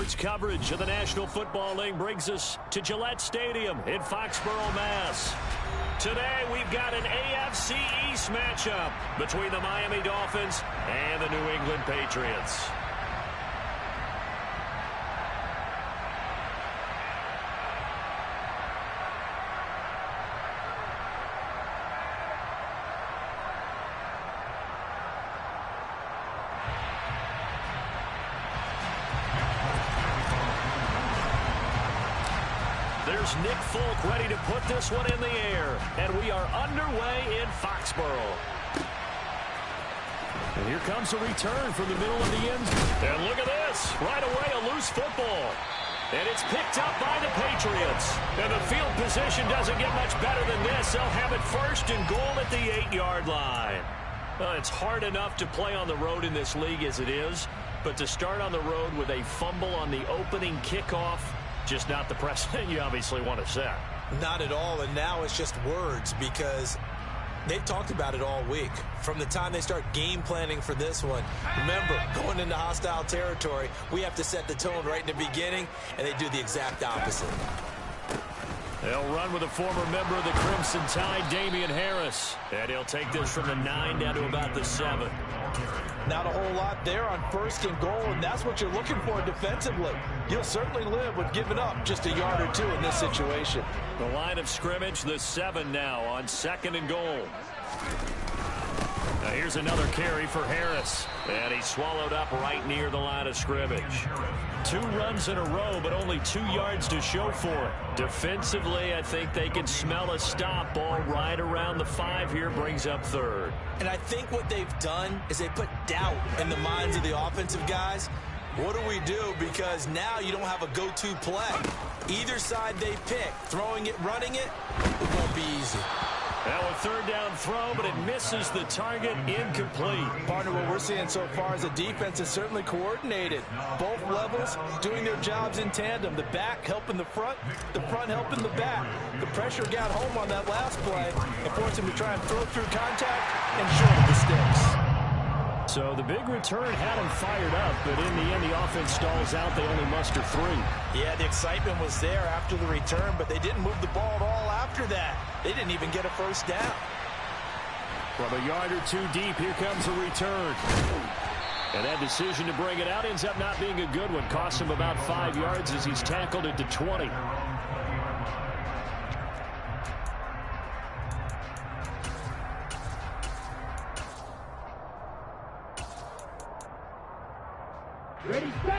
Sports coverage of the National Football League brings us to Gillette Stadium in Foxborough, Mass. Today, we've got an AFC East matchup between the Miami Dolphins and the New England Patriots. There's Nick Folk ready to put this one in the air. And we are underway in Foxborough. And here comes a return from the middle of the end zone. And look at this. Right away, a loose football. And it's picked up by the Patriots. And the field position doesn't get much better than this. They'll have it first and goal at the 8-yard line. Well, it's hard enough to play on the road in this league as it is. But to start on the road with a fumble on the opening kickoff, just not the precedent you obviously want to set. Not at all, and now it's just words because they've talked about it all week. From the time they start game planning for this one, remember, going into hostile territory, we have to set the tone right in the beginning, and they do the exact opposite. They'll run with a former member of the Crimson Tide, Damian Harris. And he'll take this from the 9 down to about the 7. Not a whole lot there on first and goal, and that's what you're looking for defensively. You'll certainly live with giving up just a yard or two in this situation. The line of scrimmage, the 7 now on 2nd and goal. Now here's another carry for Harris. And he's swallowed up right near the line of scrimmage. 2 runs in a row, but only 2 yards to show for it. Defensively, I think they can smell a stop. Ball right around the 5 here, brings up 3rd. And I think what they've done is they put doubt in the minds of the offensive guys. What do we do? Because now you don't have a go-to play. Either side they pick, throwing it, running it, it won't be easy. Now a 3rd down throw, but it misses the target, incomplete. Partner, what we're seeing so far is the defense is certainly coordinated. Both levels doing their jobs in tandem. The back helping the front helping the back. The pressure got home on that last play and forced him to try and throw through contact and short of the sticks. So the big return had him fired up, but in the end, the offense stalls out. They only muster 3. Yeah, the excitement was there after the return, but they didn't move the ball at all after that. They didn't even get a first down. From a yard or 2 deep, here comes a return. And that decision to bring it out ends up not being a good one. Costs him about 5 yards as he's tackled it to 20.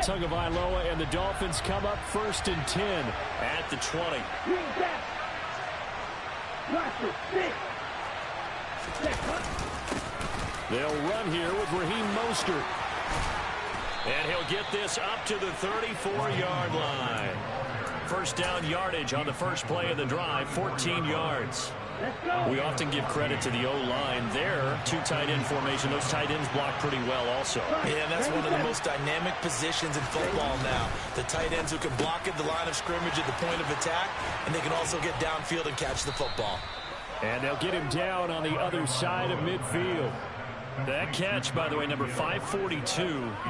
Tagovailoa and the Dolphins come up 1st and 10 at the 20. They'll run here with Raheem Mostert. And he'll get this up to the 34-yard line. First down yardage on the first play of the drive, 14 yards. We often give credit to the O-line there. 2 tight end formation. Those tight ends block pretty well also. Yeah, that's one of the most dynamic positions in football now. The tight ends who can block at the line of scrimmage at the point of attack, and they can also get downfield and catch the football. And they'll get him down on the other side of midfield. That catch, by the way, number 542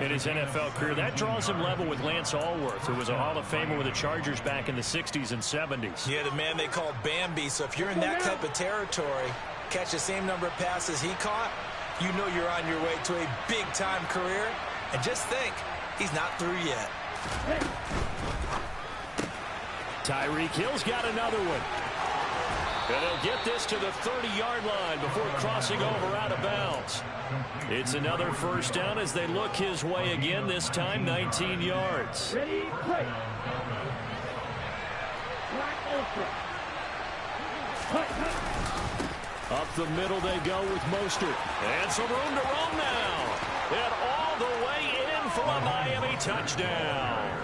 in his NFL career, that draws him level with Lance Allworth, who was a Hall of Famer with the Chargers back in the 60s and 70s. Yeah, the man they call Bambi. So if you're in that type of territory, catch the same number of passes he caught, you know you're on your way to a big-time career. And just think, he's not through yet. Tyreek Hill's got another one. And he'll get this to the 30-yard line before crossing over out of bounds. It's another first down as they look his way again, this time 19 yards. Ready, play. Up the middle they go with Mostert. And some room to roam now. And all the way in for a Miami touchdown.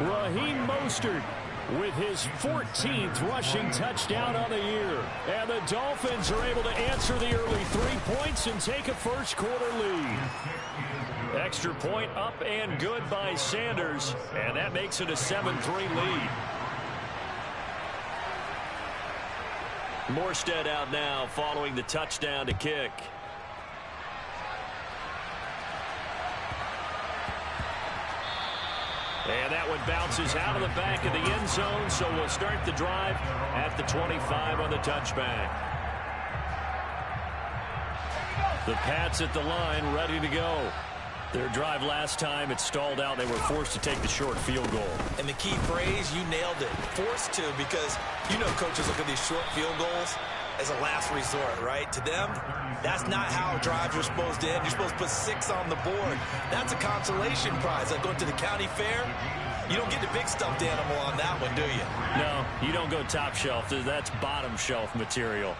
Raheem Mostert with his 14th rushing touchdown on the year. And the Dolphins are able to answer the early 3 points and take a first-quarter lead. Extra point up and good by Sanders, and that makes it a 7-3 lead. Morstead out now following the touchdown to kick. And that one bounces out of the back of the end zone, so we'll start the drive at the 25 on the touchback. The Pats at the line, ready to go. Their drive last time, it stalled out. They were forced to take the short field goal. And the key phrase, you nailed it. Forced to, because you know coaches look at these short field goals as a last resort, right? To them, that's not how drives are supposed to end. You're supposed to put 6 on the board. That's a consolation prize. Like going to the county fair, you don't get the big stuffed animal on that one, do you? No, you don't go top shelf. That's bottom shelf material.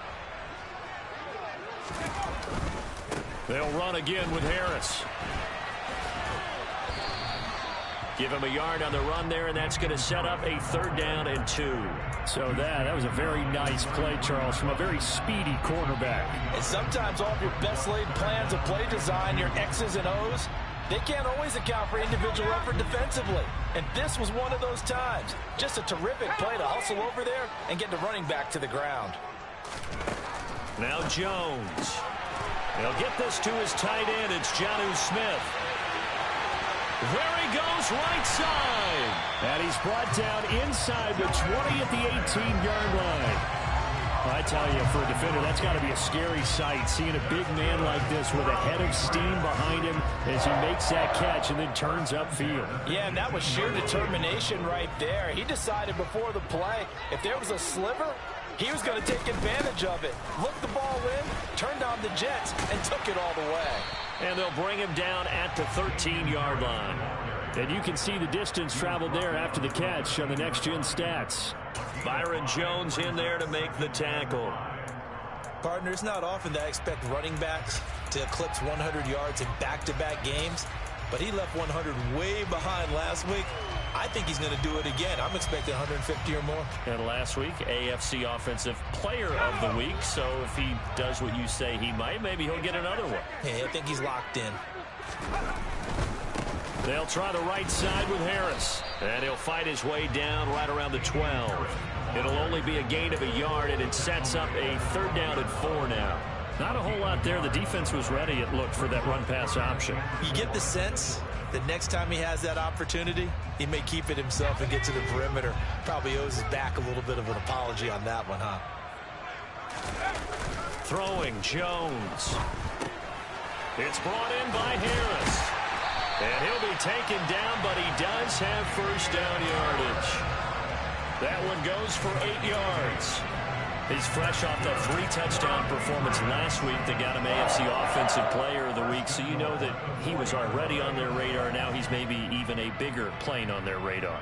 They'll run again with Harris. Give him a yard on the run there, and that's going to set up a 3rd down and 2. So that was a very nice play, Charles, from a very speedy cornerback. And sometimes all of your best laid plans of play design, your X's and O's, they can't always account for individual effort defensively. And this was one of those times. Just a terrific play to hustle over there and get the running back to the ground. Now Jones. He'll get this to his tight end. It's Jonnu Smith. There he goes, right side. And he's brought down inside the 20 at the 18-yard line. I tell you, for a defender, that's got to be a scary sight, seeing a big man like this with a head of steam behind him as he makes that catch and then turns upfield. Yeah, and that was sheer determination right there. He decided before the play, if there was a sliver, he was going to take advantage of it. Looked the ball in, turned on the jets, and took it all the way. And they'll bring him down at the 13-yard line. And you can see the distance traveled there after the catch on the next-gen stats. Byron Jones in there to make the tackle. Partner, it's not often that I expect running backs to eclipse 100 yards in back-to-back games, but he left 100 way behind last week. I think he's going to do it again. I'm expecting 150 or more. And last week, AFC Offensive Player of the Week. So if he does what you say he might, maybe he'll get another one. Hey, I think he's locked in. They'll try the right side with Harris. And he'll fight his way down right around the 12. It'll only be a gain of a yard, and it sets up a 3rd down and 4 now. Not a whole lot there. The defense was ready, it looked, for that run-pass option. You get the sense that next time he has that opportunity, he may keep it himself and get to the perimeter. Probably owes his back a little bit of an apology on that one, huh? Throwing, Jones. It's brought in by Harris. And he'll be taken down, but he does have 1st down yardage. That one goes for 8 yards. He's fresh off that 3-touchdown performance last week that got him AFC Offensive Player of the Week, so you know that he was already on their radar. Now he's maybe even a bigger plane on their radar.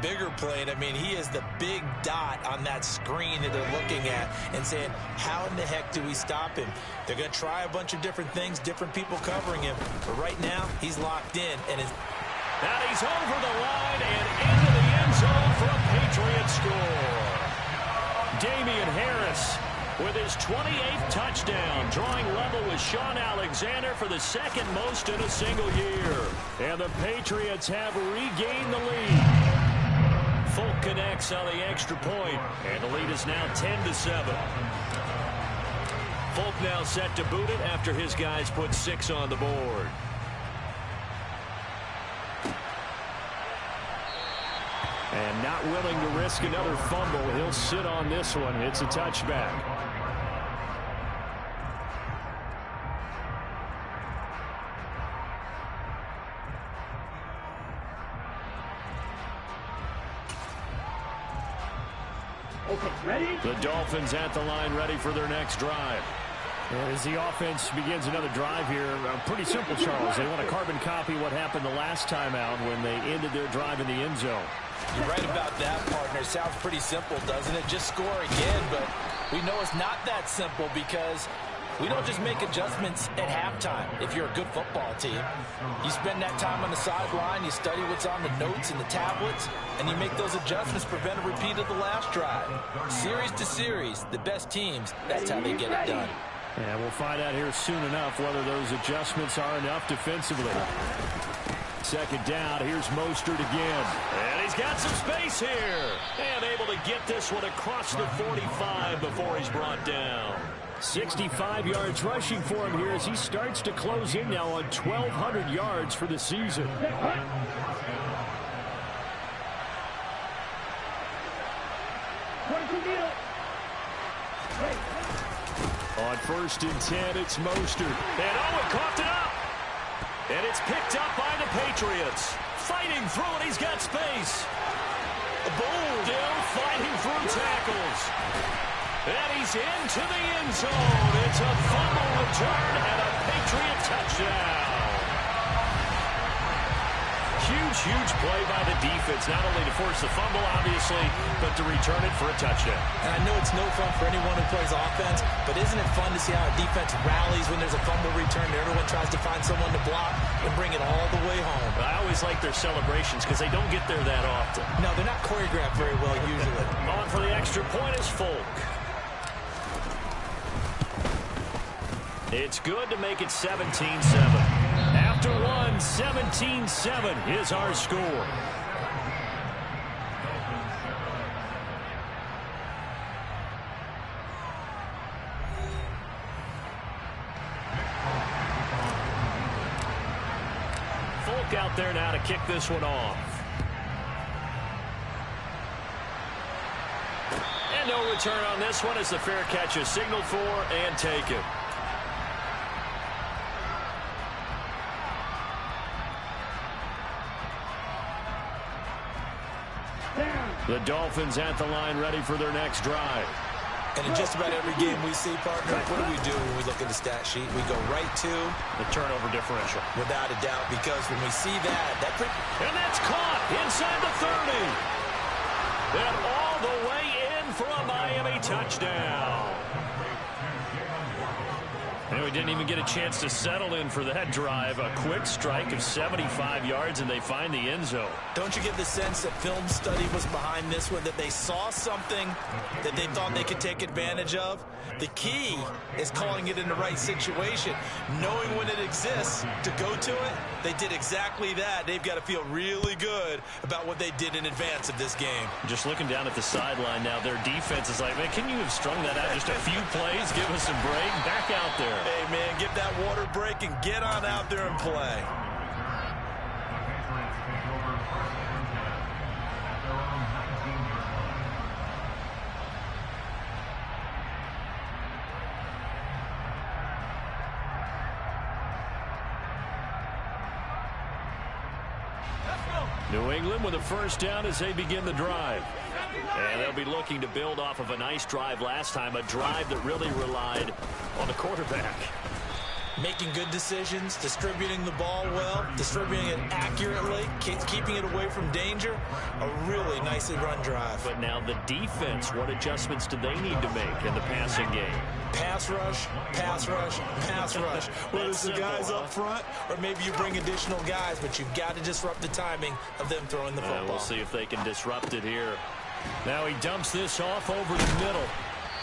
Bigger plane. I mean, he is the big dot on that screen that they're looking at and saying, how in the heck do we stop him? They're going to try a bunch of different things, different people covering him, but right now he's locked in. And now he's over the line and into the end zone for a Patriot score. Damian Harris with his 28th touchdown, drawing level with Sean Alexander for the 2nd most in a single year. And the Patriots have regained the lead. Folk connects on the extra point, and the lead is now 10-7. Folk now set to boot it after his guys put 6 on the board. And not willing to risk another fumble. He'll sit on this one. It's a touchback. Okay, ready? The Dolphins at the line, ready for their next drive. As the offense begins another drive here, pretty simple, Charles. They want to carbon copy what happened the last time out when they ended their drive in the end zone. You're right about that, partner. Sounds pretty simple, doesn't it? Just score again, but we know it's not that simple because we don't just make adjustments at halftime if you're a good football team. You spend that time on the sideline, you study what's on the notes and the tablets, and you make those adjustments, prevent a repeat of the last drive. Series to series, the best teams, that's how they get it done. And we'll find out here soon enough whether those adjustments are enough defensively. 2nd down, here's Mostert again. And he's got some space here. And able to get this one across the 45 before he's brought down. 65 yards rushing for him here as he starts to close in now on 1,200 yards for the season. On 1st and 10, it's Mostert. And Owen coughed it up. And it's picked up by the Patriots. Fighting through it, he's got space. Boom! Still fighting through tackles. And he's into the end zone. It's a fumble return and a Patriot touchdown. Huge play by the defense, not only to force the fumble, obviously, but to return it for a touchdown. And I know it's no fun for anyone who plays offense, but isn't it fun to see how a defense rallies when there's a fumble return and everyone tries to find someone to block and bring it all the way home? I always like their celebrations because they don't get there that often. No, they're not choreographed very well usually. On for the extra point is Folk. It's good to make it 17-7. After one, 17-7 is our score. Folk out there now to kick this one off. And no return on this one as the fair catch is signaled for and taken. The Dolphins at the line ready for their next drive. And in just about every game we see, partner, what do when we look at the stat sheet? We go right to the turnover differential. Without a doubt, because when we see that and that's caught inside the 30. And all the way in for a Miami touchdown. And we didn't even get a chance to settle in for that drive. A quick strike of 75 yards, and they find the end zone. Don't you get the sense that film study was behind this one, that they saw something that they thought they could take advantage of? The key is calling it in the right situation, knowing when it exists to go to it. They did exactly that. They've got to feel really good about what they did in advance of this game. Just looking down at the sideline now, their defense is like, man, can you have strung that out just a few plays? Give us a break. Back out there. Hey, man, give that water break and get on out there and play. New England with a first down as they begin the drive. And they'll be looking to build off of a nice drive last time, a drive that really relied on the quarterback. Making good decisions, distributing the ball well, distributing it accurately, keeping it away from danger. A really nicely run drive. But now the defense, what adjustments do they need to make in the passing game? Pass rush, pass rush, pass rush. Whether it's the guys up front or maybe you bring additional guys, but you've got to disrupt the timing of them throwing the football. We'll see if they can disrupt it here. Now he dumps this off over the middle.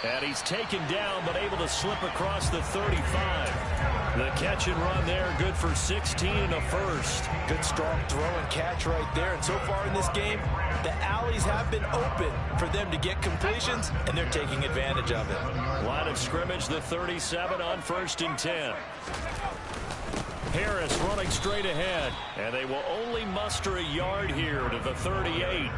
And he's taken down, but able to slip across the 35. The catch and run there, good for 16 and a first. Good strong throw and catch right there. And so far in this game, the alleys have been open for them to get completions, and they're taking advantage of it. Line of scrimmage, the 37 on 1st and 10. Harris running straight ahead, and they will only muster a yard here to the 38.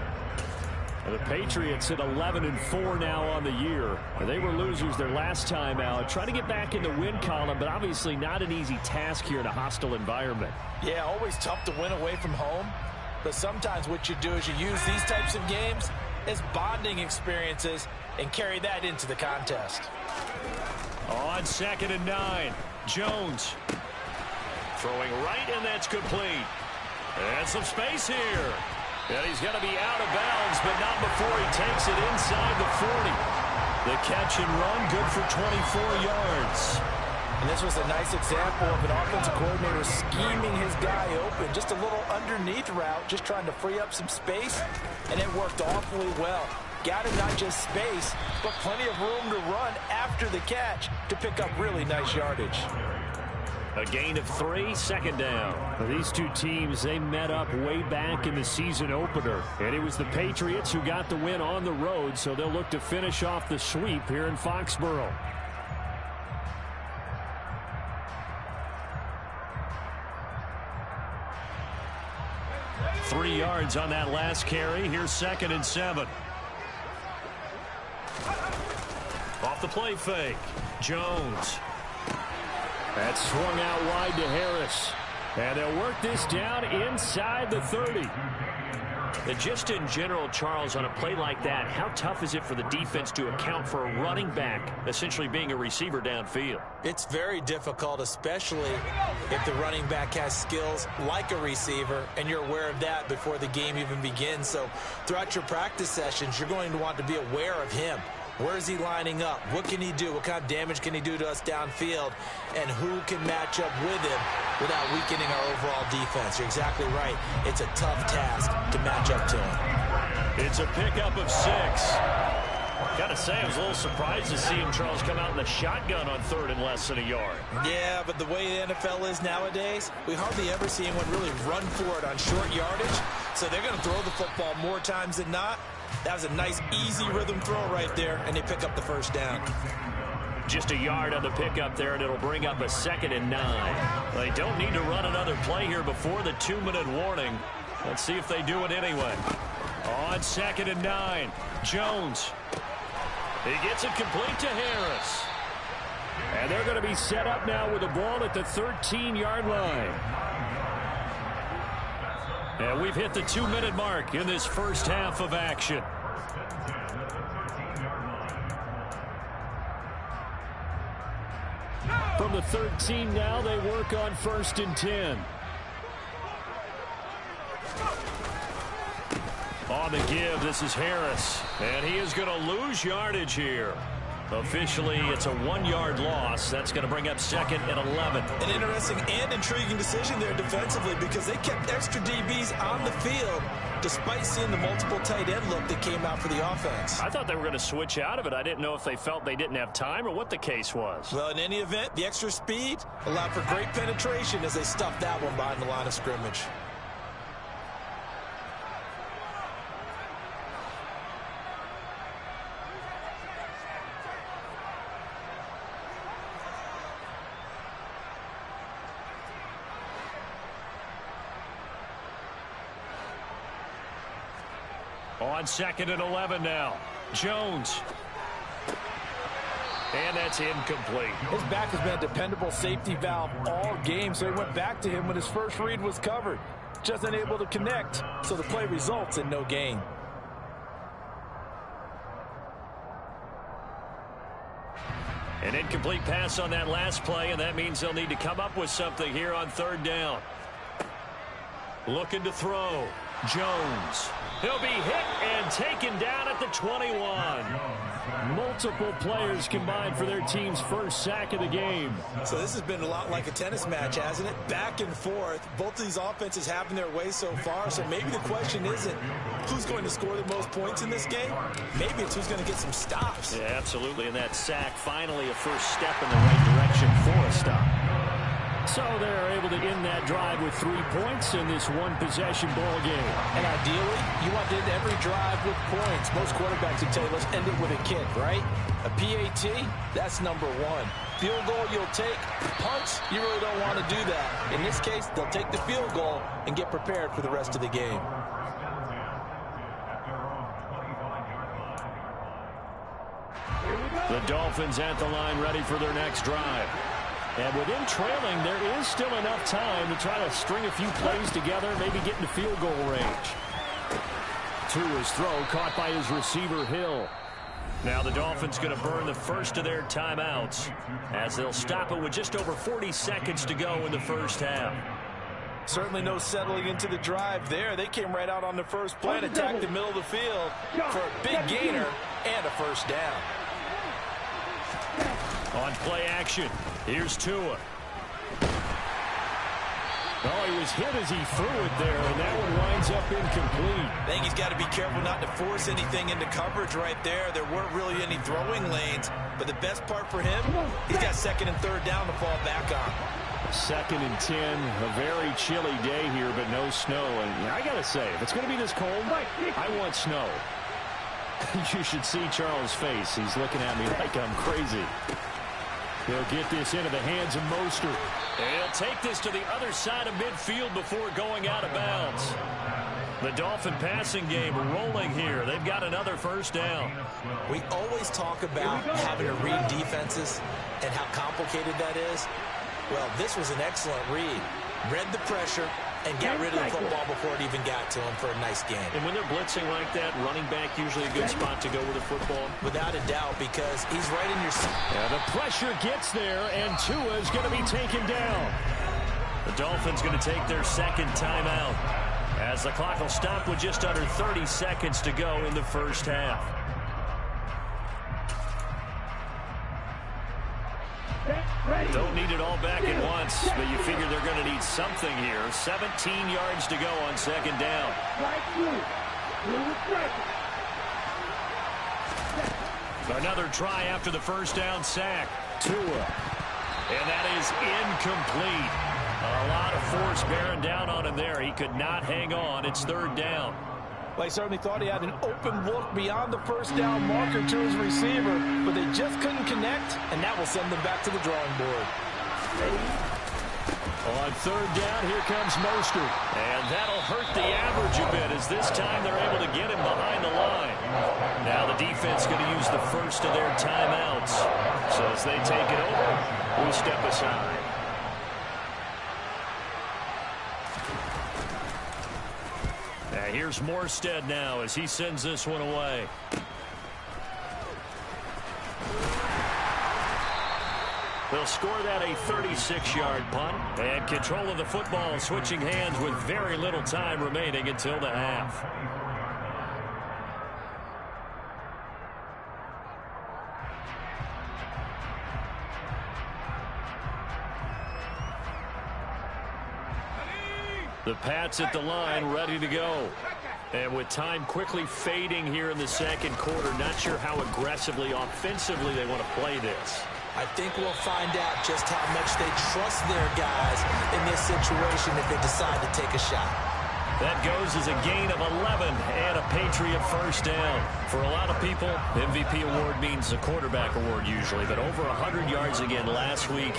The Patriots at 11-4 now on the year. They were losers their last time out. Trying to get back in the win column, but obviously not an easy task here in a hostile environment. Yeah, always tough to win away from home. But sometimes what you do is you use these types of games as bonding experiences and carry that into the contest. On 2nd and 9, Jones throwing right, and that's complete. And some space here. And he's going to be out of bounds, but not before he takes it inside the 40. The catch and run, good for 24 yards. And this was a nice example of an offensive coordinator scheming his guy open. Just a little underneath route, just trying to free up some space, and it worked awfully well. Got him not just space, but plenty of room to run after the catch to pick up really nice yardage. A gain of 3, 2nd down. These two teams, they met up way back in the season opener. And it was the Patriots who got the win on the road, so they'll look to finish off the sweep here in Foxborough. Three yards on that last carry. Here's 2nd and 7. the play fake. Jones. That's swung out wide to Harris. And they'll work this down inside the 30. And just in general, Charles, on a play like that, how tough is it for the defense to account for a running back essentially being a receiver downfield? It's very difficult, especially if the running back has skills like a receiver, and you're aware of that before the game even begins. So throughout your practice sessions, you're going to want to be aware of him. Where is he lining up? What can he do? What kind of damage can he do to us downfield? And who can match up with him without weakening our overall defense? You're exactly right. It's a tough task to match up to him. It's a pickup of 6. Gotta say, I was a little surprised to see him, Charles, come out in the shotgun on 3rd and less than a yard. Yeah, but the way the NFL is nowadays, we hardly ever see anyone really run for it on short yardage. So they're going to throw the football more times than not. That was a nice, easy rhythm throw right there, and they pick up the first down. Just a yard on the pickup there, and it'll bring up a 2nd and 9. They don't need to run another play here before the 2-minute warning. Let's see if they do it anyway. On 2nd and 9, Jones. He gets it complete to Harris. And they're going to be set up now with the ball at the 13-yard line. And we've hit the 2-minute mark in this first half of action. From the 13 now, they work on 1st and 10. On the give, this is Harris. And he is going to lose yardage here. Officially, it's a 1-yard loss. That's going to bring up 2nd and 11. An interesting and intriguing decision there defensively, because they kept extra DBs on the field despite seeing the multiple tight end look that came out for the offense. I thought they were going to switch out of it. I didn't know if they felt they didn't have time or what the case was. Well, in any event, the extra speed allowed for great penetration as they stuffed that one behind the line of scrimmage. On 2nd and 11 now. Jones. And that's incomplete. His back has been a dependable safety valve all game, so he went back to him when his first read was covered. Just unable to connect, so the play results in no gain. An incomplete pass on that last play, and that means they'll need to come up with something here on 3rd down. Looking to throw. Jones. He'll be hit and taken down at the 21. Multiple players combined for their team's first sack of the game. So this has been a lot like a tennis match, hasn't it? Back and forth. Both of these offenses having their way so far. So maybe the question isn't who's going to score the most points in this game. Maybe it's who's going to get some stops. Yeah, absolutely. And that sack, finally a first step in the right direction for a stop. So they're able to end that drive with 3 points in this one-possession ball game. And ideally, you want to end every drive with points. Most quarterbacks would tell you, let's end it with a kick, right? A PAT, that's number 1. Field goal, you'll take. Punts, you really don't want to do that. In this case, they'll take the field goal and get prepared for the rest of the game. The Dolphins at the line, ready for their next drive. And within trailing, there is still enough time to try to string a few plays together, maybe get into field goal range. To his throw, caught by his receiver, Hill. Now the Dolphins going to burn the first of their timeouts as they'll stop it with just over 40 seconds to go in the first half. Certainly no settling into the drive there. They came right out on the first play and attacked the middle of the field for a big gainer and a first down. On play action, here's Tua. Oh, he was hit as he threw it there, and that one winds up incomplete. I think he's got to be careful not to force anything into coverage right there. There weren't really any throwing lanes, but the best part for him, he's got 2nd and 3rd down to fall back on. 2nd and 10, a very chilly day here, but no snow. And I got to say, if it's going to be this cold, I want snow. You should see Charles' face. He's looking at me like I'm crazy. He'll get this into the hands of Mostert. And he'll take this to the other side of midfield before going out of bounds. The Dolphin passing game rolling here. They've got another first down. We always talk about having to read defenses and how complicated that is. Well, this was an excellent read. Read the pressure and got rid of the football before it even got to him for a nice game. And when they're blitzing like that, running back usually a good spot to go with the football. Without a doubt, because he's right in your... Yeah, the pressure gets there, and Tua is going to be taken down. The Dolphins going to take their second timeout as the clock will stop with just under 30 seconds to go in the first half. Don't need it all back at once, but you figure they're going to need something here. 17 yards to go on second down. Another try after the first down sack. Tua. And that is incomplete. A lot of force bearing down on him there. He could not hang on. It's third down. Well, he certainly thought he had an open look beyond the first down marker to his receiver, but they just couldn't connect, and that will send them back to the drawing board. On third down, here comes Mostert. And that'll hurt the average a bit, as this time they're able to get him behind the line. Now the defense going to use the first of their timeouts. So as they take it over, we step aside. Now here's Morstead now as he sends this one away. They'll score that a 36-yard punt. And control of the football switching hands with very little time remaining until the half. The Pats at the line, ready to go. And with time quickly fading here in the second quarter, not sure how aggressively, offensively they want to play this. I think we'll find out just how much they trust their guys in this situation if they decide to take a shot. That goes as a gain of 11 and a Patriot first down. For a lot of people, MVP award means a quarterback award usually, but over 100 yards again last week.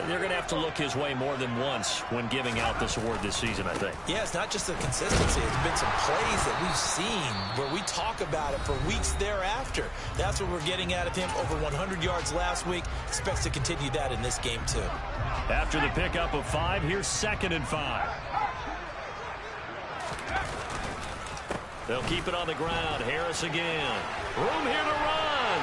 They're going to have to look his way more than once when giving out this award this season, I think. Yeah, it's not just the consistency. It's been some plays that we've seen where we talk about it for weeks thereafter. That's what we're getting out of him. Over 100 yards last week. Expects to continue that in this game, too. After the pickup of 5, here's 2nd and 5. They'll keep it on the ground. Harris again. Room here to run.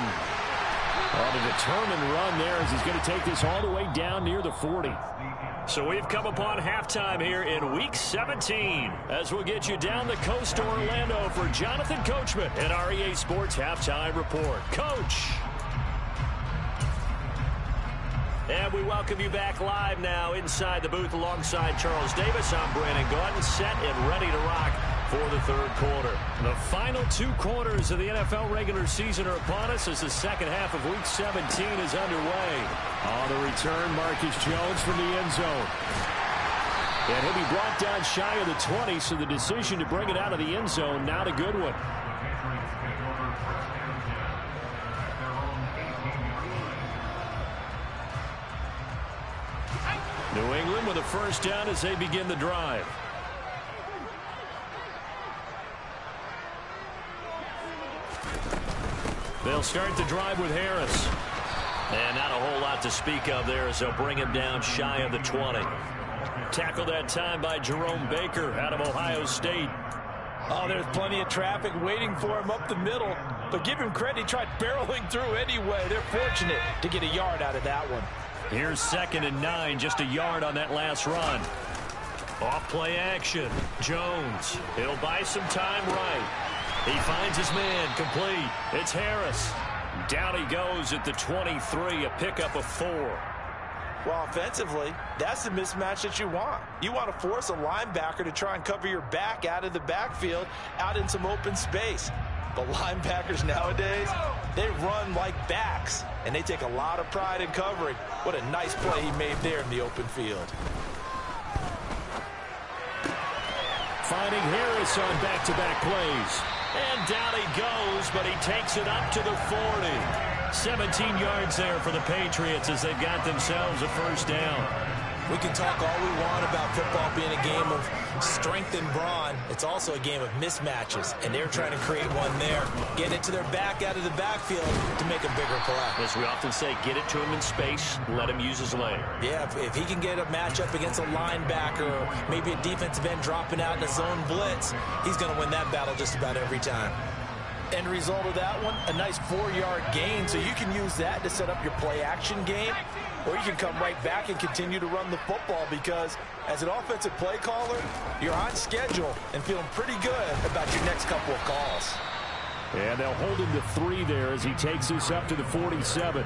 On a determined run there as he's going to take this all the way down near the 40. So we've come upon halftime here in Week 17 as we'll get you down the coast to Orlando for Jonathan Coachman at our EA Sports Halftime Report. Coach. And we welcome you back live now inside the booth alongside Charles Davis. I'm Brandon Gordon, set and ready to rock for the third quarter. The final 2 quarters of the NFL regular season are upon us as the second half of Week 17 is underway. On the return, Marcus Jones from the end zone. And he'll be brought down shy of the 20, so the decision to bring it out of the end zone, not a good one. New England with a first down as they begin the drive. They'll start the drive with Harris. And not a whole lot to speak of there as they'll bring him down shy of the 20. Tackled that time by Jerome Baker out of Ohio State. Oh, there's plenty of traffic waiting for him up the middle. But give him credit, he tried barreling through anyway. They're fortunate to get a yard out of that one. Here's 2nd and 9, just a yard on that last run. Off play action. Jones. He'll buy some time right. He finds his man complete. It's Harris. Down he goes at the 23, a pickup of 4. Well, offensively, that's the mismatch that you want. You want to force a linebacker to try and cover your back out of the backfield, out in some open space. But linebackers nowadays, they run like backs, and they take a lot of pride in covering. What a nice play he made there in the open field. Finding Harris on back-to-back plays. And down he goes, but he takes it up to the 40. 17 yards there for the Patriots as they've got themselves a first down. We can talk all we want about football being a game of strength and brawn. It's also a game of mismatches, and they're trying to create one there. Get it to their back out of the backfield to make a bigger play. As we often say, get it to him in space, let him use his leg. Yeah, if he can get a matchup against a linebacker or maybe a defensive end dropping out in a zone blitz, he's going to win that battle just about every time. End result of that one, a nice 4-yard gain, so you can use that to set up your play-action game, or you can come right back and continue to run the football because as an offensive play caller, you're on schedule and feeling pretty good about your next couple of calls. And they'll hold him to 3 there as he takes us up to the 47.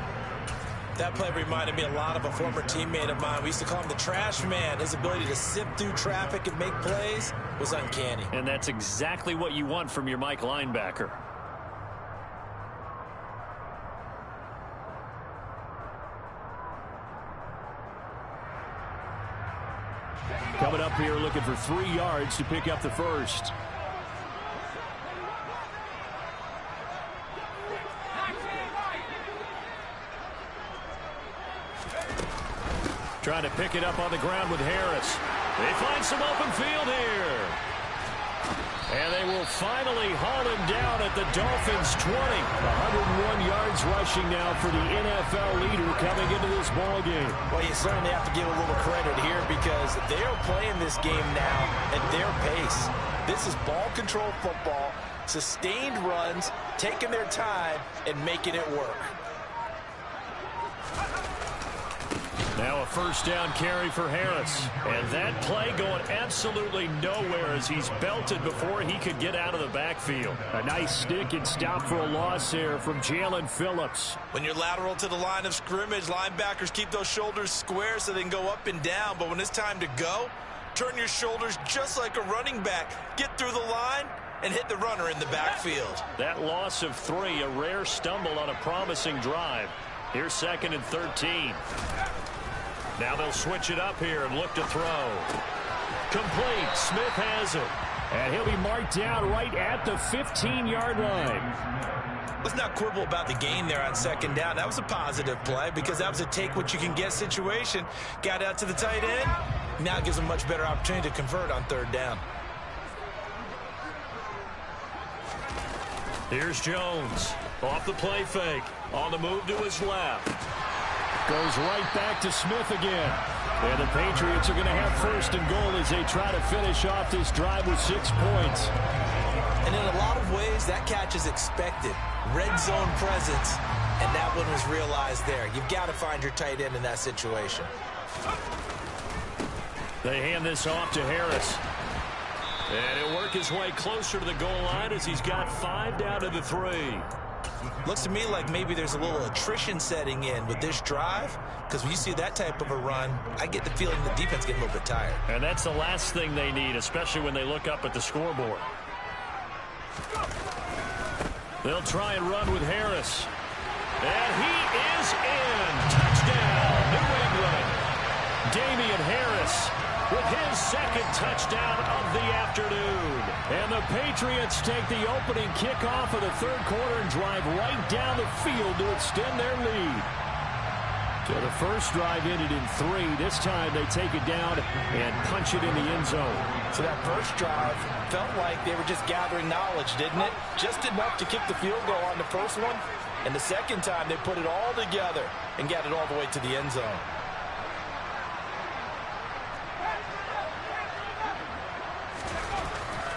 That play reminded me a lot of a former teammate of mine. We used to call him the trash man. His ability to sift through traffic and make plays was uncanny. And that's exactly what you want from your Mike linebacker. Coming up here looking for 3 yards to pick up the first. Trying to pick it up on the ground with Harris. They find some open field here. And they will finally haul him down at the Dolphins' 20. 101 yards rushing now for the NFL leader coming into this ballgame. Well, you certainly have to give a little credit here because they're playing this game now at their pace. This is ball control football, sustained runs, taking their time, and making it work. Now a first down carry for Harris. And that play going absolutely nowhere as he's belted before he could get out of the backfield. A nice stick and stop for a loss there from Jalen Phillips. When you're lateral to the line of scrimmage, linebackers keep those shoulders square so they can go up and down. But when it's time to go, turn your shoulders just like a running back. Get through the line and hit the runner in the backfield. That loss of 3, a rare stumble on a promising drive. Here's 2nd and 13. Now they'll switch it up here and look to throw. Complete. Smith has it. And he'll be marked down right at the 15-yard line. Let's not quibble about the gain there on 2nd down. That was a positive play because that was a take-what-you-can-get situation. Got out to the tight end. Now gives him a much better opportunity to convert on 3rd down. Here's Jones. Off the play fake. On the move to his left. Goes right back to Smith again. And the Patriots are going to have 1st and goal as they try to finish off this drive with 6 points. And in a lot of ways, that catch is expected. Red zone presence, and that one was realized there. You've got to find your tight end in that situation. They hand this off to Harris. And he'll work his way closer to the goal line as he's got 5 down to the 3. Looks to me like maybe there's a little attrition setting in with this drive, because when you see that type of a run, I get the feeling the defense getting a little bit tired. And that's the last thing they need, especially when they look up at the scoreboard. They'll try and run with Harris. And he is in. Touchdown, New England. Damian Harris with his 2nd touchdown of the afternoon. And the Patriots take the opening kickoff of the 3rd quarter and drive right down the field to extend their lead. So the first drive ended in 3. This time they take it down and punch it in the end zone. So that first drive felt like they were just gathering knowledge, didn't it? Just enough to kick the field goal on the first one. And the second time they put it all together and got it all the way to the end zone.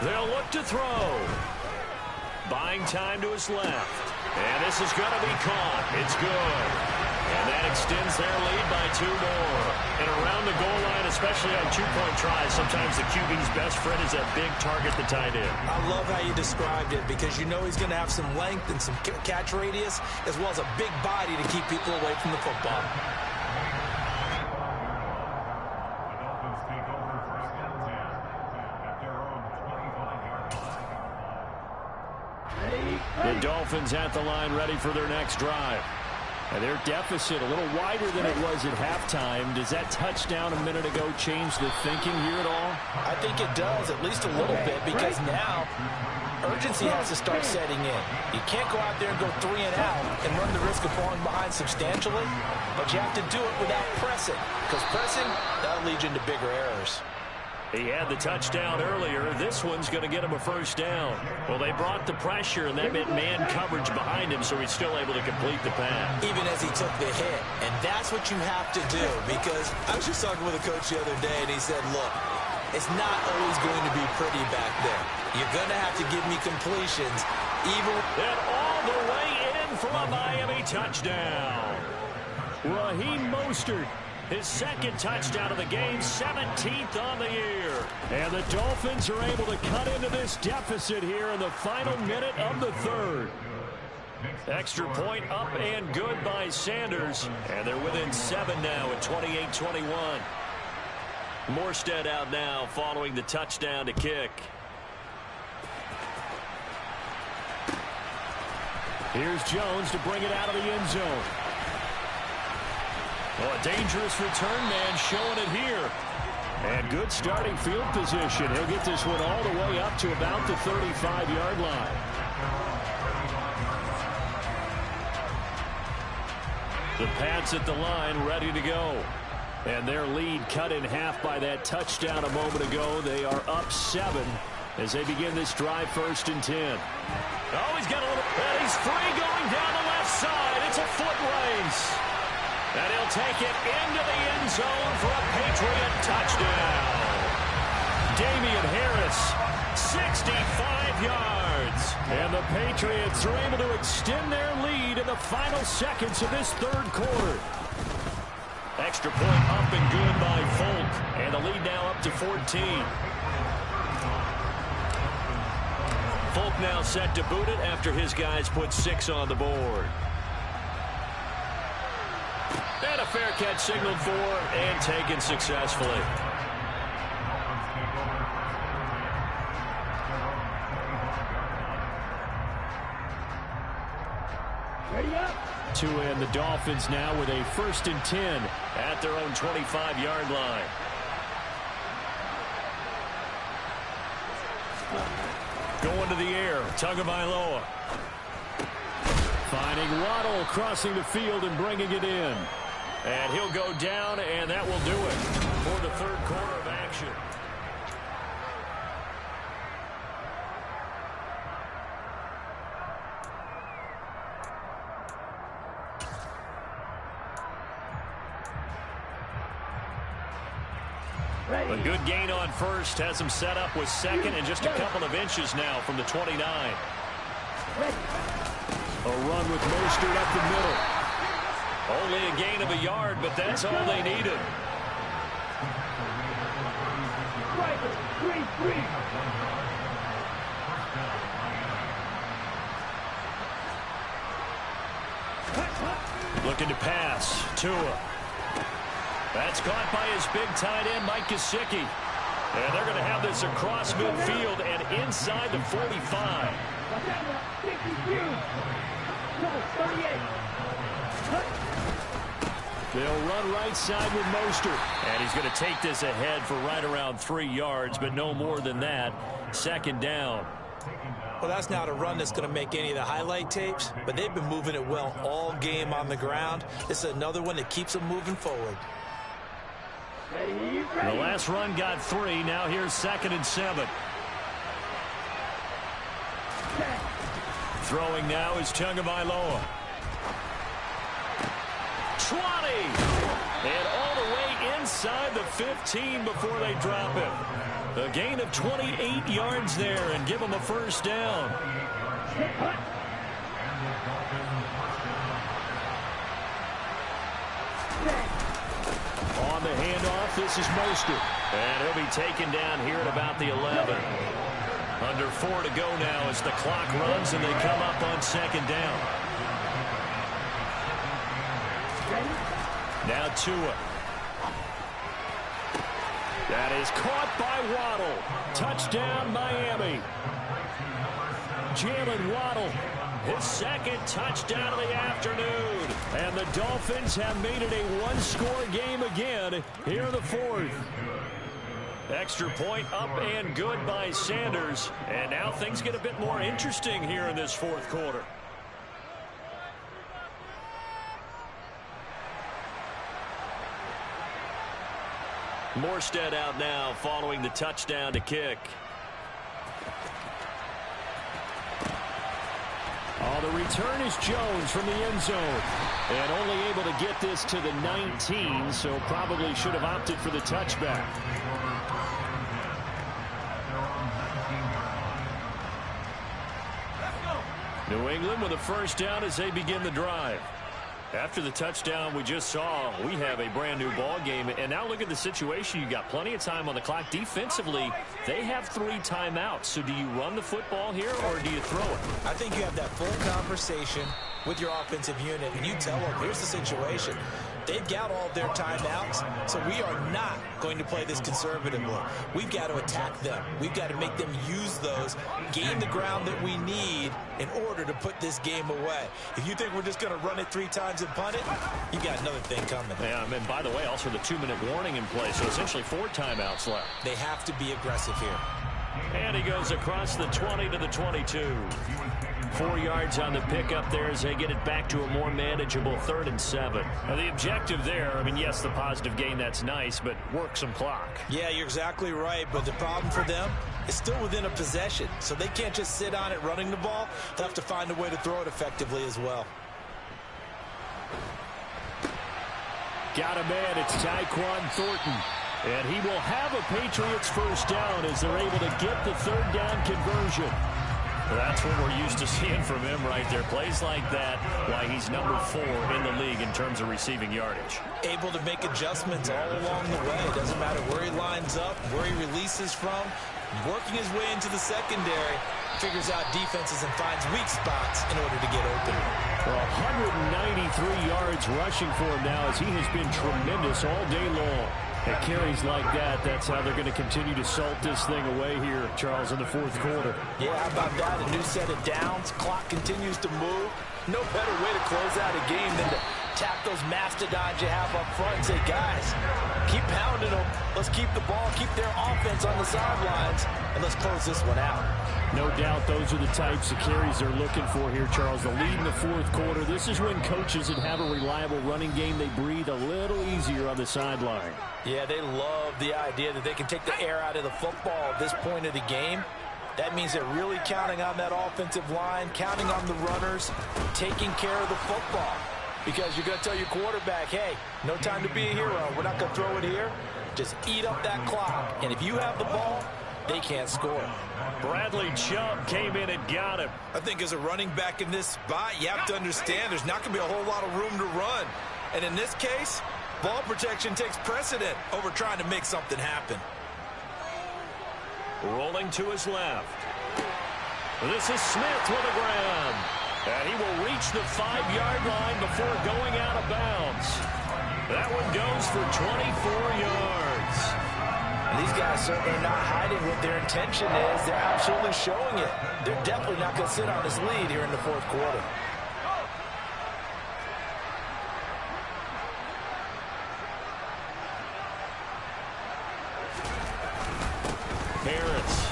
They'll look to throw. Buying time to his left. And this is going to be caught. It's good. And that extends their lead by 2 more. And around the goal line, especially on 2-point tries, sometimes the QB's best friend is that big target, the tight end. I love how you described it because you know he's going to have some length and some catch radius as well as a big body to keep people away from the football. The Dolphins at the line ready for their next drive. And their deficit a little wider than it was at halftime. Does that touchdown a minute ago change the thinking here at all? I think it does, at least a little bit, because now urgency has to start setting in. You can't go out there and go 3 and out and run the risk of falling behind substantially, but you have to do it without pressing, because pressing, that'll lead you into bigger errors. He had the touchdown earlier. This one's going to get him a first down. Well, they brought the pressure, and that meant man coverage behind him, so he's still able to complete the pass. Even as he took the hit. And that's what you have to do, because I was just talking with a coach the other day, and he said, look, it's not always going to be pretty back there. You're going to have to give me completions, even... And all the way in for a Miami touchdown. Raheem Mostert, his second touchdown of the game, 17th on the year. And the Dolphins are able to cut into this deficit here in the final minute of the third. Extra point up and good by Sanders. And they're within 7 now at 28-21. Morstead out now following the touchdown to kick. Here's Jones to bring it out of the end zone. Oh, a dangerous return man showing it here. And good starting field position. He'll get this one all the way up to about the 35-yard line. The Pats at the line ready to go. And their lead cut in half by that touchdown a moment ago. They are up 7 as they begin this drive, 1st and 10. Oh, he's got a little... And he's free going down the left side. It's a foot race. And he'll take it into the end zone for a Patriot touchdown. Damian Harris, 65 yards. And the Patriots are able to extend their lead in the final seconds of this third quarter. Extra point up and good by Folk. And the lead now up to 14. Folk now set to boot it after his guys put 6 on the board. And a fair catch signaled for and taken successfully. Ready up. To end the Dolphins now with a 1st and 10 at their own 25-yard line. Going to the air, Tagovailoa. Finding Waddle crossing the field and bringing it in. And he'll go down, and that will do it for the third quarter of action. A good gain on first has him set up with second and just a couple of inches now from the 29. A run with Mostert up the middle. Only a gain of a yard, but that's all they needed. Looking to pass. Tua. That's caught by his big tight end, Mike Gesicki. And they're going to have this across midfield and inside the 45. They'll run right side with Mostert. And he's going to take this ahead for right around 3 yards, but no more than that. 2nd down. Well, that's not a run that's going to make any of the highlight tapes, but they've been moving it well all game on the ground. This is another one that keeps them moving forward. The last run got 3. Now here's 2nd and 7. Throwing now is Tagovailoa. 20. And all the way inside the 15 before they drop it. A gain of 28 yards there and give them a first down. On the handoff, this is Mostert. And he'll be taken down here at about the 11. Under 4 to go now as the clock runs and they come up on 2nd down. Now Tua. That is caught by Waddle. Touchdown, Miami. Jalen Waddle, his 2nd touchdown of the afternoon. And the Dolphins have made it a one-score game again here in the 4th. Extra point up and good by Sanders. And now things get a bit more interesting here in this fourth quarter. Morstead out now following the touchdown to kick. Oh, the return is Jones from the end zone. And only able to get this to the 19, so probably should have opted for the touchback. New England with a first down as they begin the drive. After the touchdown we just saw, we have a brand new ball game. And now look at the situation. You got plenty of time on the clock. Defensively, they have 3 timeouts. So do you run the football here or do you throw it? I think you have that full conversation with your offensive unit, and you tell them, here's the situation. They've got all of their timeouts, so we are not going to play this conservatively. We've got to attack them. We've got to make them use those, gain the ground that we need in order to put this game away. If you think we're just going to run it 3 times and punt it, you got another thing coming. Yeah, and by the way, also the 2-minute warning in play, so essentially 4 timeouts left. They have to be aggressive here. And he goes across the 20 to the 22. 4 yards on the pickup there as they get it back to a more manageable 3rd and 7. Now the objective there, I mean, yes, the positive gain, that's nice, but work some clock. Yeah, you're exactly right, but the problem for them is still within a possession, so they can't just sit on it running the ball. They'll have to find a way to throw it effectively as well. Got a man, it's Tyquan Thornton. And he will have a Patriots first down as they're able to get the 3rd down conversion. That's what we're used to seeing from him right there. Plays like that, why he's number 4 in the league in terms of receiving yardage. Able to make adjustments all along the way. It doesn't matter where he lines up, where he releases from. Working his way into the secondary, figures out defenses and finds weak spots in order to get open. Well, 193 yards rushing for him now as he has been tremendous all day long. At carries like that, that's how they're going to continue to salt this thing away here, Charles, in the fourth quarter. Yeah, how about that? A new set of downs. Clock continues to move. No better way to close out a game than to tap those mastodons you have up front and say, guys, keep pounding them. Let's keep the ball, keep their offense on the sidelines, and let's close this one out. No doubt those are the types of carries they're looking for here, Charles. The lead in the fourth quarter. This is when coaches that have a reliable running game, they breathe a little easier on the sideline. Yeah, they love the idea that they can take the air out of the football at this point of the game. That means they're really counting on that offensive line, counting on the runners, taking care of the football. Because you're going to tell your quarterback, hey, no time to be a hero. We're not going to throw it here. Just eat up that clock. And if you have the ball, they can't score. Bradley Chubb came in and got him. I think as a running back in this spot, you have to understand there's not going to be a whole lot of room to run. And in this case, ball protection takes precedent over trying to make something happen. Rolling to his left. This is Smith with a grab. And he will reach the 5-yard line before going out of bounds. That one goes for 24 yards. And these guys certainly are not hiding what their intention is. They're absolutely showing it. They're definitely not going to sit on this lead here in the fourth quarter. Harris.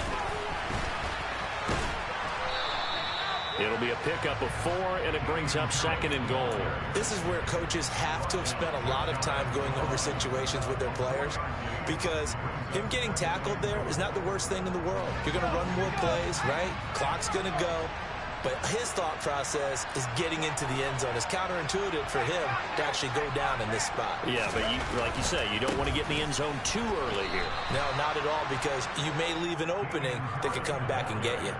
It'll be a pickup of 4, and it brings up 2nd and goal. This is where coaches have to have spent a lot of time going over situations with their players, because him getting tackled there is not the worst thing in the world. You're going to run more plays, right? Clock's going to go. But his thought process is getting into the end zone. It's counterintuitive for him to actually go down in this spot. Yeah, but like you say, you don't want to get in the end zone too early here. No, not at all, because you may leave an opening that could come back and get you.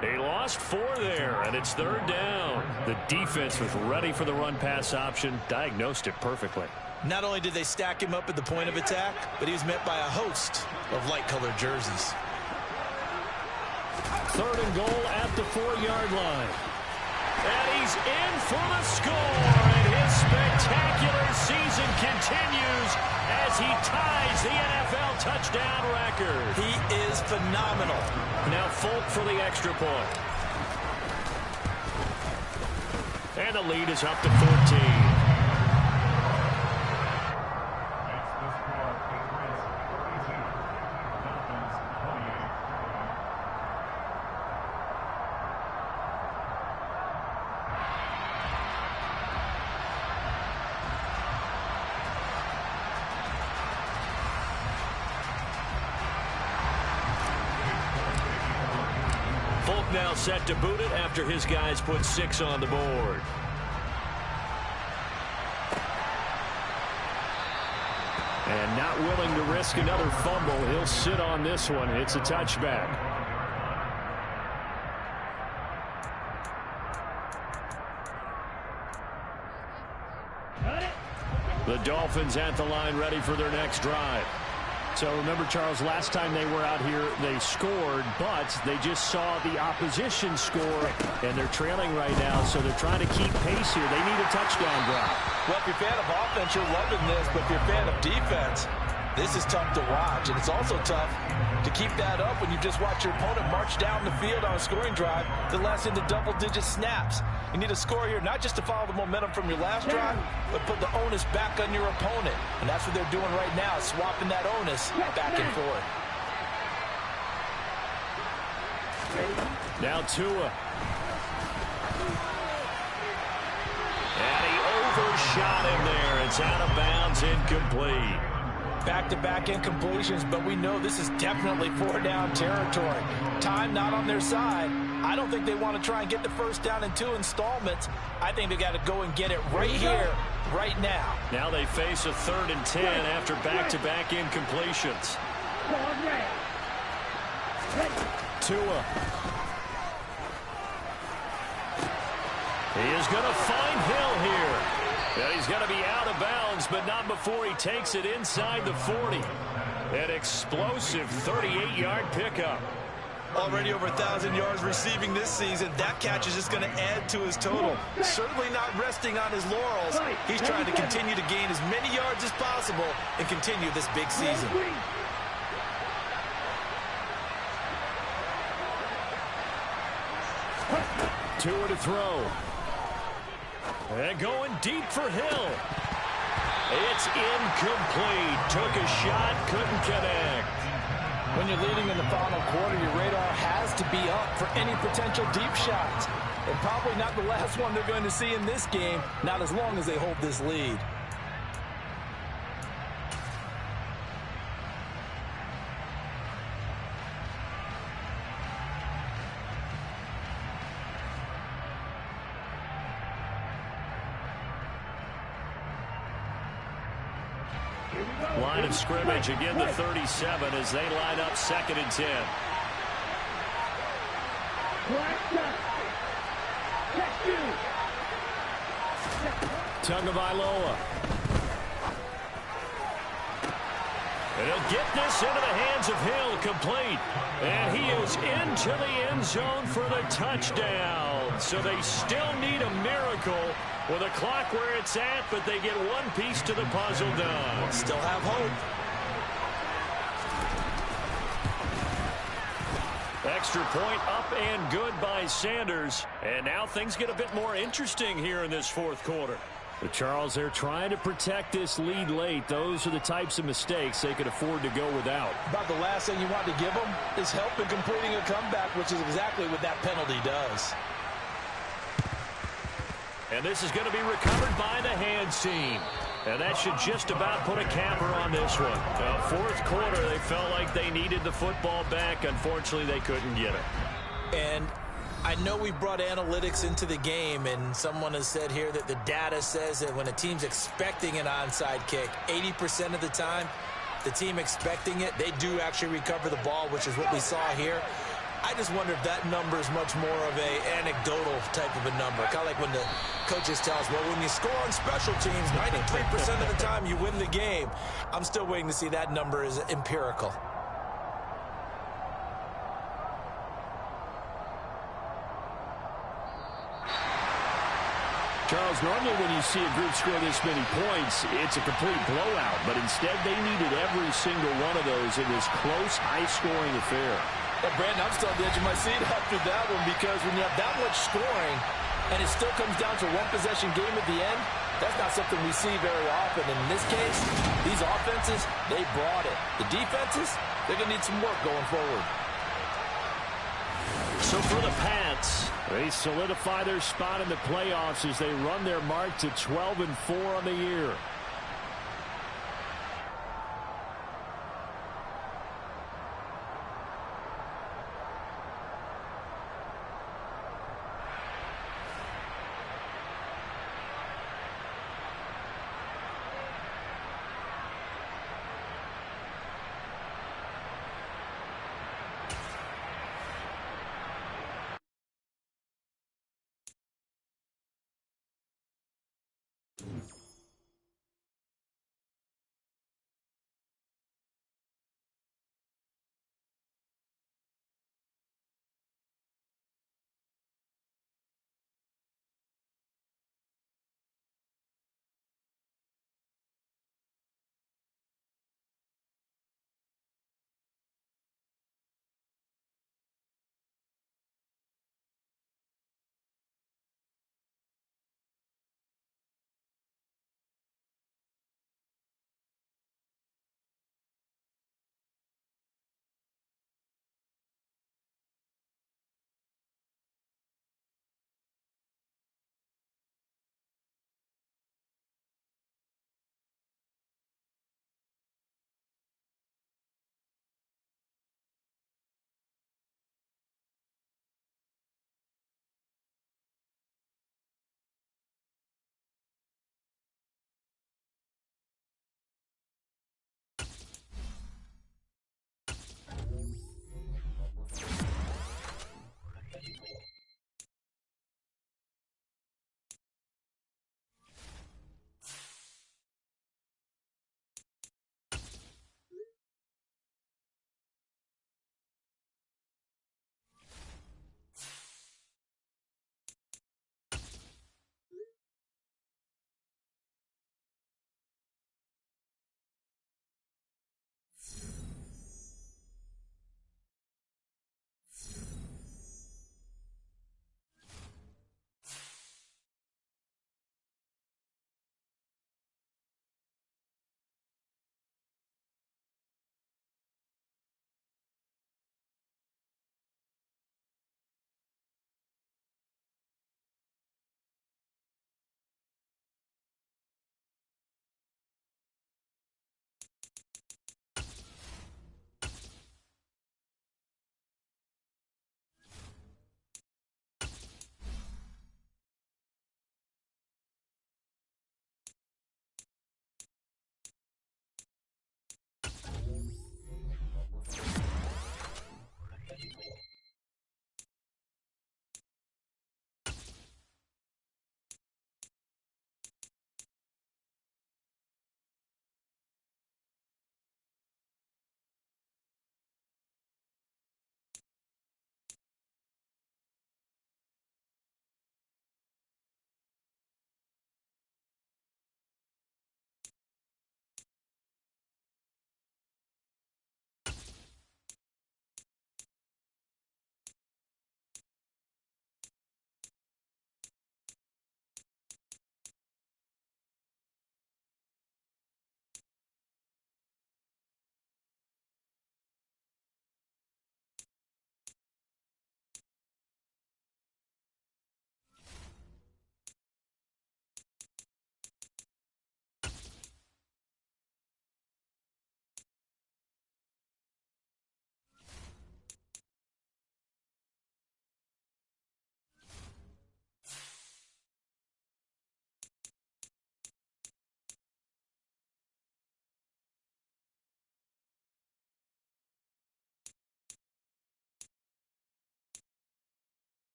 They lost 4 there, and it's 3rd down. The defense was ready for the run-pass option, diagnosed it perfectly. Not only did they stack him up at the point of attack, but he was met by a host of light-colored jerseys. 3rd and goal at the 4-yard line. And he's in for the score, and his spectacular season continues as he ties the NFL touchdown record. He is phenomenal. Now Folk for the extra point. And the lead is up to 14. now set to boot it after his guys put 6 on the board. And not willing to risk another fumble. He'll sit on this one. It's a touchback. The Dolphins at the line ready for their next drive. So remember, Charles, last time they were out here, they scored, but they just saw the opposition score, and they're trailing right now, so they're trying to keep pace here. They need a touchdown drive. Well, if you're a fan of offense, you're loving this, but if you're a fan of defense, this is tough to watch, and it's also tough to keep that up when you just watch your opponent march down the field on a scoring drive that lasts into double-digit snaps. You need a score here, not just to follow the momentum from your last drive, but put the onus back on your opponent. And that's what they're doing right now, swapping that onus back and forth. Now Tua. And he overshot him there. It's out of bounds, incomplete. Back-to-back incompletions, but we know this is definitely 4-down territory. Time not on their side. I don't think they want to try and get the first down in 2 installments. I think they got to go and get it right here, right now. Now they face a 3rd and 10 after back-to-back incompletions. Tua. He is going to find Hill here. And he's going to be out of bounds, but not before he takes it inside the 40. An explosive 38-yard pickup. Already over 1,000 yards receiving this season. That catch is just going to add to his total. Certainly not resting on his laurels. He's trying to continue to gain as many yards as possible and continue this big season. Tua to throw. And going deep for Hill. It's incomplete. Took a shot, couldn't connect. When you're leading in the final quarter, your radar has to be up for any potential deep shots. And probably not the last one they're going to see in this game, not as long as they hold this lead. Line of scrimmage, again the 37 as they line up 2nd and 10. Tagovailoa. And he'll get this into the hands of Hill, complete. And he is into the end zone for the touchdown. So they still need a miracle with a clock where it's at, but they get one piece to the puzzle done. Still have hope. Extra point up and good by Sanders. And now things get a bit more interesting here in this 4th quarter. But Charles, they're trying to protect this lead late. Those are the types of mistakes they could afford to go without. About the last thing you want to give them is help in completing a comeback, which is exactly what that penalty does. And this is going to be recovered by the hands team. And that should just about put a capper on this one. 4th quarter, they felt like they needed the football back. Unfortunately, they couldn't get it. And I know we brought analytics into the game, and someone has said here that the data says that when a team's expecting an onside kick, 80% of the time, the team expecting it, they do actually recover the ball, which is what we saw here. I just wonder if that number is much more of a anecdotal type of a number. Kind of like when the coaches tell us, well, when you score on special teams, 93% of the time you win the game. I'm still waiting to see that number is empirical. Charles, normally when you see a group score this many points, it's a complete blowout. But instead, they needed every single one of those in this close, high-scoring affair. Well, Brandon, I'm still on the edge of my seat after that one, because when you have that much scoring and it still comes down to a one-possession game at the end, that's not something we see very often. And in this case, these offenses, they brought it. The defenses, they're going to need some work going forward. So for the Pats, they solidify their spot in the playoffs as they run their mark to 12-4 on the year.